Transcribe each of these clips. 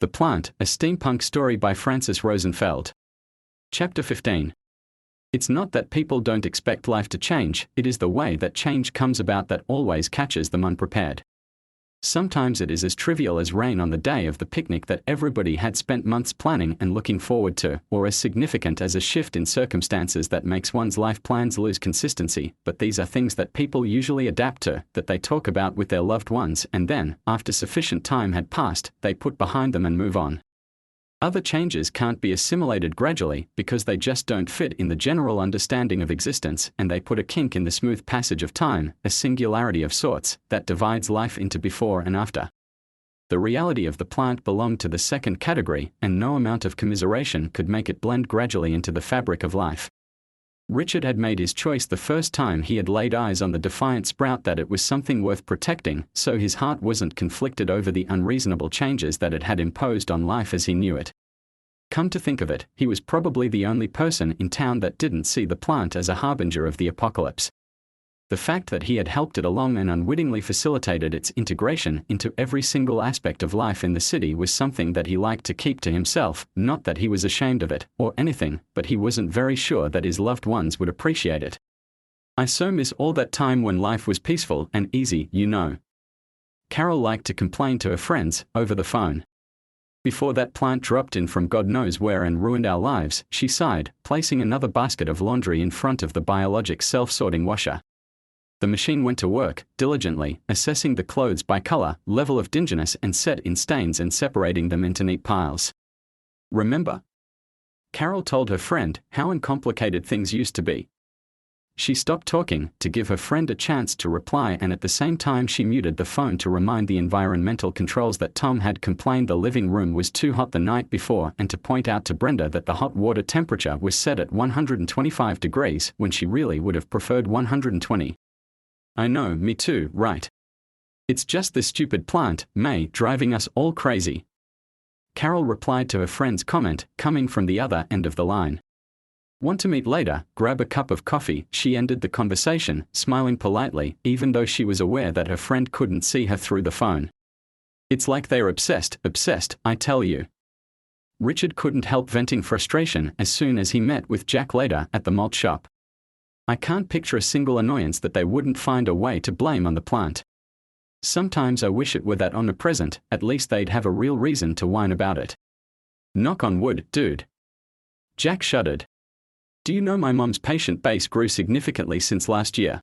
The Plant, a steampunk story by Francis Rosenfeld. Chapter 15. It's not that people don't expect life to change, it is the way that change comes about that always catches them unprepared. Sometimes it is as trivial as rain on the day of the picnic that everybody had spent months planning and looking forward to, or as significant as a shift in circumstances that makes one's life plans lose consistency, but these are things that people usually adapt to, that they talk about with their loved ones, and then, after sufficient time had passed, they put behind them and move on. Other changes can't be assimilated gradually because they just don't fit in the general understanding of existence, and they put a kink in the smooth passage of time, a singularity of sorts, that divides life into before and after. The reality of the plant belonged to the second category, and no amount of commiseration could make it blend gradually into the fabric of life. Richard had made his choice the first time he had laid eyes on the defiant sprout that it was something worth protecting, so his heart wasn't conflicted over the unreasonable changes that it had imposed on life as he knew it. Come to think of it, he was probably the only person in town that didn't see the plant as a harbinger of the apocalypse. The fact that he had helped it along and unwittingly facilitated its integration into every single aspect of life in the city was something that he liked to keep to himself, not that he was ashamed of it, or anything, but he wasn't very sure that his loved ones would appreciate it. "I so miss all that time when life was peaceful and easy, you know," Carol liked to complain to her friends, over the phone. "Before that plant dropped in from God knows where and ruined our lives," she sighed, placing another basket of laundry in front of the biologic self-sorting washer. The machine went to work, diligently, assessing the clothes by color, level of dinginess and set in stains and separating them into neat piles. "Remember?" Carol told her friend how uncomplicated things used to be. She stopped talking to give her friend a chance to reply, and at the same time she muted the phone to remind the environmental controls that Tom had complained the living room was too hot the night before, and to point out to Brenda that the hot water temperature was set at 125 degrees when she really would have preferred 120. "I know, me too, right? It's just this stupid plant, May, driving us all crazy," Carol replied to her friend's comment, coming from the other end of the line. "Want to meet later, grab a cup of coffee?" She ended the conversation, smiling politely, even though she was aware that her friend couldn't see her through the phone. "It's like they're obsessed, I tell you." Richard couldn't help venting frustration as soon as he met with Jack later at the malt shop. "I can't picture a single annoyance that they wouldn't find a way to blame on the plant. Sometimes I wish it were that omnipresent, at least they'd have a real reason to whine about it." "Knock on wood, dude." Jack shuddered. "Do you know my mom's patient base grew significantly since last year?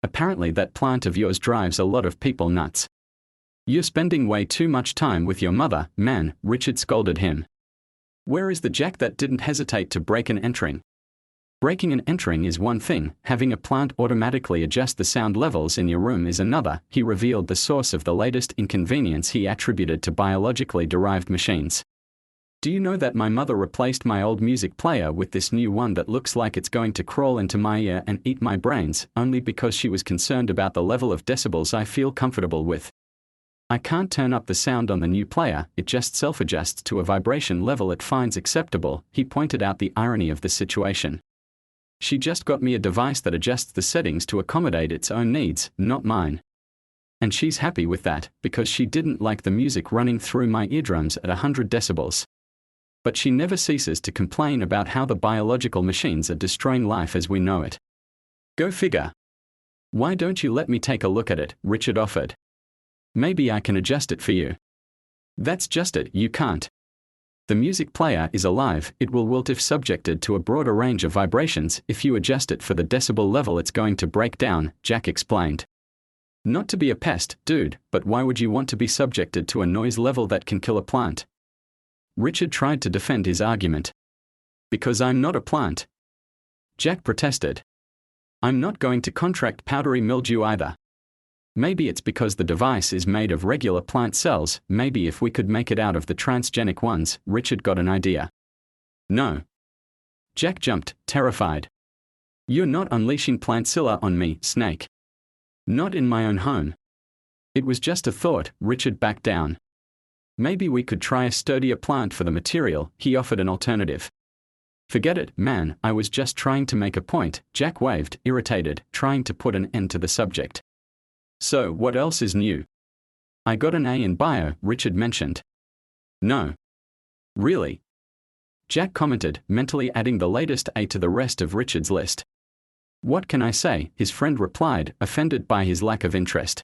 Apparently that plant of yours drives a lot of people nuts." "You're spending way too much time with your mother, man," Richard scolded him. "Where is the Jack that didn't hesitate to break and entering?" "Breaking and entering is one thing, having a plant automatically adjust the sound levels in your room is another." He revealed the source of the latest inconvenience he attributed to biologically derived machines. "Do you know that my mother replaced my old music player with this new one that looks like it's going to crawl into my ear and eat my brains, only because she was concerned about the level of decibels I feel comfortable with? I can't turn up the sound on the new player, it just self-adjusts to a vibration level it finds acceptable." He pointed out the irony of the situation. "She just got me a device that adjusts the settings to accommodate its own needs, not mine. And she's happy with that, because she didn't like the music running through my eardrums at 100 decibels. But she never ceases to complain about how the biological machines are destroying life as we know it." "Go figure." "Why don't you let me take a look at it?" Richard offered. "Maybe I can adjust it for you." "That's just it, you can't. The music player is alive, it will wilt if subjected to a broader range of vibrations. If you adjust it for the decibel level it's going to break down," Jack explained. "Not to be a pest, dude, but why would you want to be subjected to a noise level that can kill a plant?" Richard tried to defend his argument. "Because I'm not a plant," Jack protested. "I'm not going to contract powdery mildew either. Maybe it's because the device is made of regular plant cells, maybe if we could make it out of the transgenic ones." Richard got an idea. "No." Jack jumped, terrified. "You're not unleashing Plantzilla on me, Snake. Not in my own home." "It was just a thought," Richard backed down. "Maybe we could try a sturdier plant for the material," he offered an alternative. "Forget it, man, I was just trying to make a point," Jack waved, irritated, trying to put an end to the subject. "So, what else is new?" "I got an A in bio," Richard mentioned. No. Really? Jack commented, mentally adding the latest A to the rest of Richard's list. What can I say? His friend replied, offended by his lack of interest.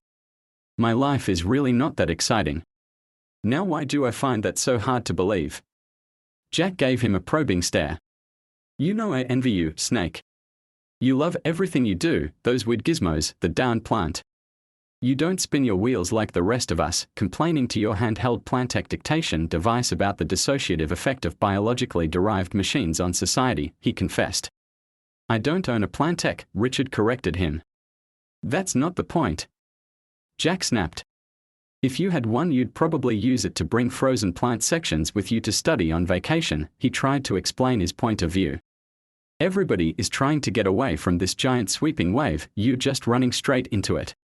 My life is really not that exciting. Now why do I find that so hard to believe? Jack gave him a probing stare. You know I envy you, Snake. You love everything you do, those weird gizmos, the darn plant. You don't spin your wheels like the rest of us, complaining to your handheld Plantech dictation device about the dissociative effect of biologically derived machines on society, he confessed. I don't own a Plantech, Richard corrected him. That's not the point. Jack snapped. If you had one, you'd probably use it to bring frozen plant sections with you to study on vacation, he tried to explain his point of view. Everybody is trying to get away from this giant sweeping wave, you're just running straight into it.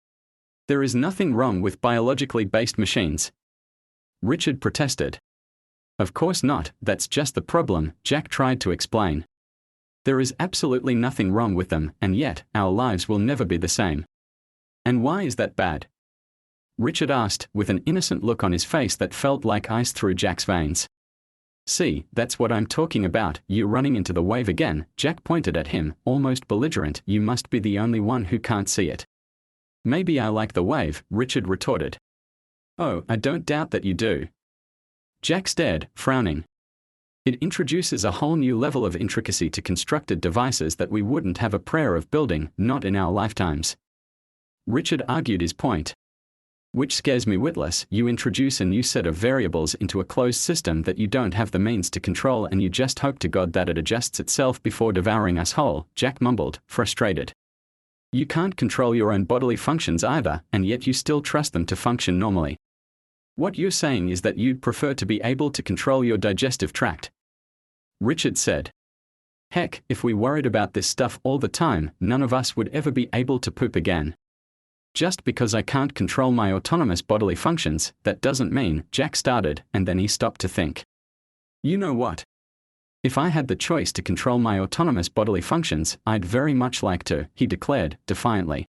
There is nothing wrong with biologically based machines. Richard protested. Of course not, that's just the problem, Jack tried to explain. There is absolutely nothing wrong with them, and yet, our lives will never be the same. And why is that bad? Richard asked, with an innocent look on his face that felt like ice through Jack's veins. See, that's what I'm talking about, you running into the wave again, Jack pointed at him, almost belligerent, you must be the only one who can't see it. Maybe I like the wave, Richard retorted. Oh, I don't doubt that you do. Jack stared, frowning. It introduces a whole new level of intricacy to constructed devices that we wouldn't have a prayer of building, not in our lifetimes. Richard argued his point. Which scares me witless, you introduce a new set of variables into a closed system that you don't have the means to control and you just hope to God that it adjusts itself before devouring us whole, Jack mumbled, frustrated. You can't control your own bodily functions either, and yet you still trust them to function normally. What you're saying is that you'd prefer to be able to control your digestive tract. Richard said. Heck, if we worried about this stuff all the time, none of us would ever be able to poop again. Just because I can't control my autonomous bodily functions, that doesn't mean, Jack started, and then he stopped to think. You know what? If I had the choice to control my autonomous bodily functions, I'd very much like to, he declared, defiantly.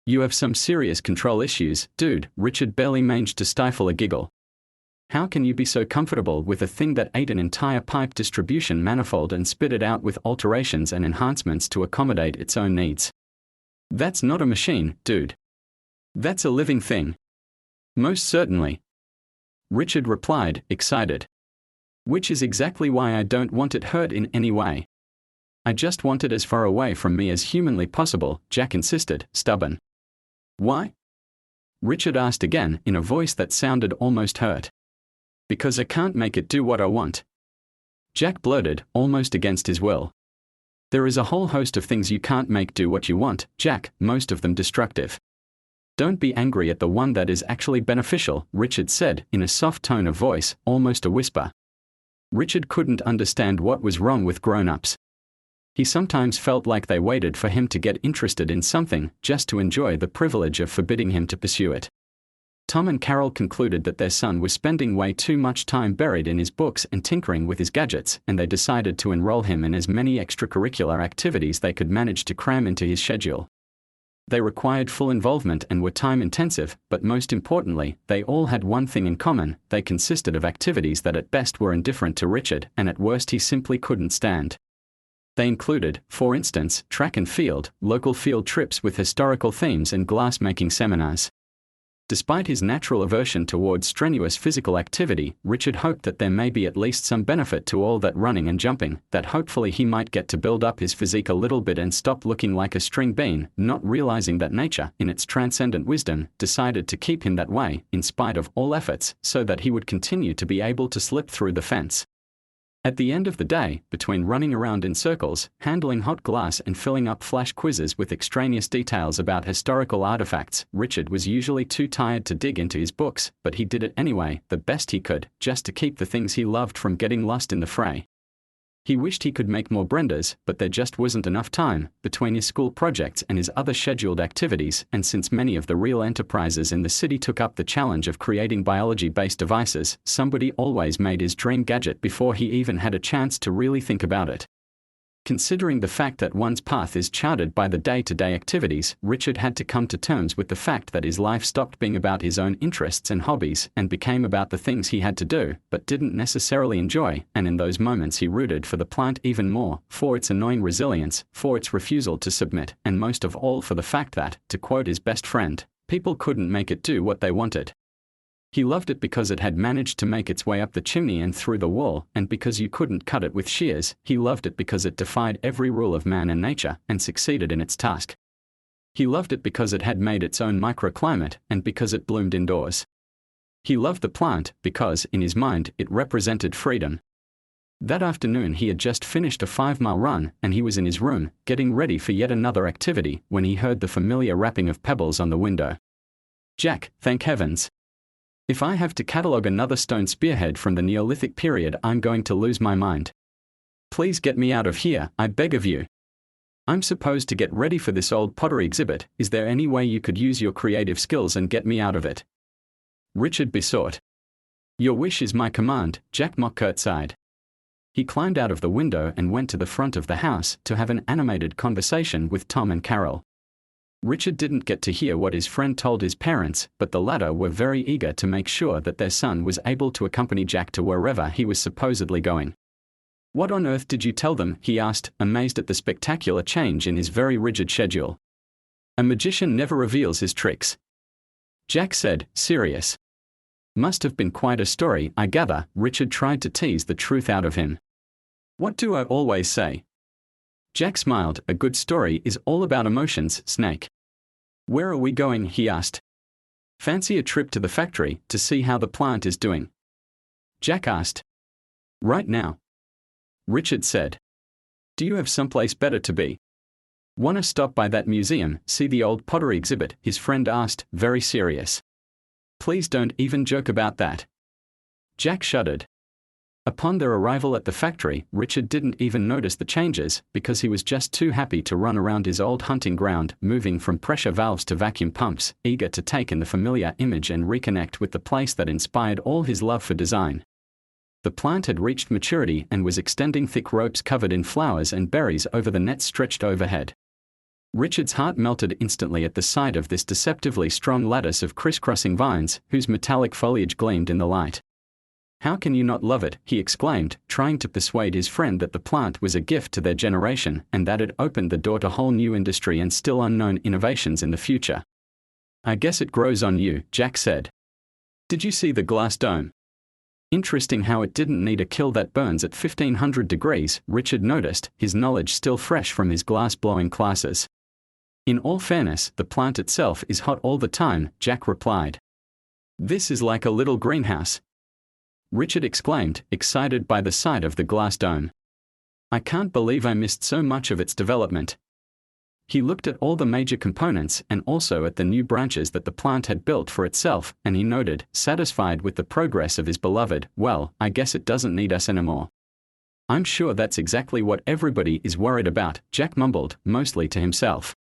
You have some serious control issues, dude, Richard barely managed to stifle a giggle. How can you be so comfortable with a thing that ate an entire pipe distribution manifold and spit it out with alterations and enhancements to accommodate its own needs? That's not a machine, dude. That's a living thing. Most certainly. Richard replied, excited. Which is exactly why I don't want it hurt in any way. I just want it as far away from me as humanly possible, Jack insisted, stubborn. Why? Richard asked again, in a voice that sounded almost hurt. Because I can't make it do what I want. Jack blurted, almost against his will. There is a whole host of things you can't make do what you want, Jack, most of them destructive. Don't be angry at the one that is actually beneficial, Richard said, in a soft tone of voice, almost a whisper. Richard couldn't understand what was wrong with grown-ups. He sometimes felt like they waited for him to get interested in something, just to enjoy the privilege of forbidding him to pursue it. Tom and Carol concluded that their son was spending way too much time buried in his books and tinkering with his gadgets, and they decided to enroll him in as many extracurricular activities they could manage to cram into his schedule. They required full involvement and were time-intensive, but most importantly, they all had one thing in common: they consisted of activities that at best were indifferent to Richard, and at worst he simply couldn't stand. They included, for instance, track and field, local field trips with historical themes and glass-making seminars. Despite his natural aversion towards strenuous physical activity, Richard hoped that there may be at least some benefit to all that running and jumping, that hopefully he might get to build up his physique a little bit and stop looking like a string bean, not realizing that nature, in its transcendent wisdom, decided to keep him that way, in spite of all efforts, so that he would continue to be able to slip through the fence. At the end of the day, between running around in circles, handling hot glass and filling up flash quizzes with extraneous details about historical artifacts, Richard was usually too tired to dig into his books, but he did it anyway, the best he could, just to keep the things he loved from getting lost in the fray. He wished he could make more Brendas, but there just wasn't enough time, between his school projects and his other scheduled activities, and since many of the real enterprises in the city took up the challenge of creating biology-based devices, somebody always made his dream gadget before he even had a chance to really think about it. Considering the fact that one's path is charted by the day-to-day activities, Richard had to come to terms with the fact that his life stopped being about his own interests and hobbies and became about the things he had to do, but didn't necessarily enjoy, and in those moments he rooted for the plant even more, for its annoying resilience, for its refusal to submit, and most of all for the fact that, to quote his best friend, people couldn't make it do what they wanted. He loved it because it had managed to make its way up the chimney and through the wall, and because you couldn't cut it with shears. He loved it because it defied every rule of man and nature, and succeeded in its task. He loved it because it had made its own microclimate, and because it bloomed indoors. He loved the plant because, in his mind, it represented freedom. That afternoon he had just finished a 5-mile run, and he was in his room, getting ready for yet another activity, when he heard the familiar rapping of pebbles on the window. "Jack, thank heavens! If I have to catalogue another stone spearhead from the Neolithic period, I'm going to lose my mind. Please get me out of here, I beg of you. I'm supposed to get ready for this old pottery exhibit. Is there any way you could use your creative skills and get me out of it?" Richard besought. "Your wish is my command," Jack mock curtsied. He climbed out of the window and went to the front of the house to have an animated conversation with Tom and Carol. Richard didn't get to hear what his friend told his parents, but the latter were very eager to make sure that their son was able to accompany Jack to wherever he was supposedly going. "What on earth did you tell them?" he asked, amazed at the spectacular change in his very rigid schedule. "A magician never reveals his tricks," Jack said, serious. "Must have been quite a story, I gather." Richard tried to tease the truth out of him. "What do I always say?" Jack smiled. "A good story is all about emotions, Snake." "Where are we going?" he asked. "Fancy a trip to the factory to see how the plant is doing?" Jack asked. "Right now," Richard said. "Do you have someplace better to be?" "Wanna stop by that museum, see the old pottery exhibit?" his friend asked, very serious. "Please don't even joke about that." Jack shuddered. Upon their arrival at the factory, Richard didn't even notice the changes, because he was just too happy to run around his old hunting ground, moving from pressure valves to vacuum pumps, eager to take in the familiar image and reconnect with the place that inspired all his love for design. The plant had reached maturity and was extending thick ropes covered in flowers and berries over the nets stretched overhead. Richard's heart melted instantly at the sight of this deceptively strong lattice of crisscrossing vines, whose metallic foliage gleamed in the light. "How can you not love it?" he exclaimed, trying to persuade his friend that the plant was a gift to their generation, and that it opened the door to whole new industry and still unknown innovations in the future. "I guess it grows on you," Jack said. "Did you see the glass dome? Interesting how it didn't need a kiln that burns at 1500 degrees, Richard noticed, his knowledge still fresh from his glass-blowing classes. "In all fairness, the plant itself is hot all the time," Jack replied. "This is like a little greenhouse," Richard exclaimed, excited by the sight of the glass dome. "I can't believe I missed so much of its development." He looked at all the major components and also at the new branches that the plant had built for itself, and he noted, satisfied with the progress of his beloved, "Well, I guess it doesn't need us anymore." "I'm sure that's exactly what everybody is worried about," Jack mumbled, mostly to himself.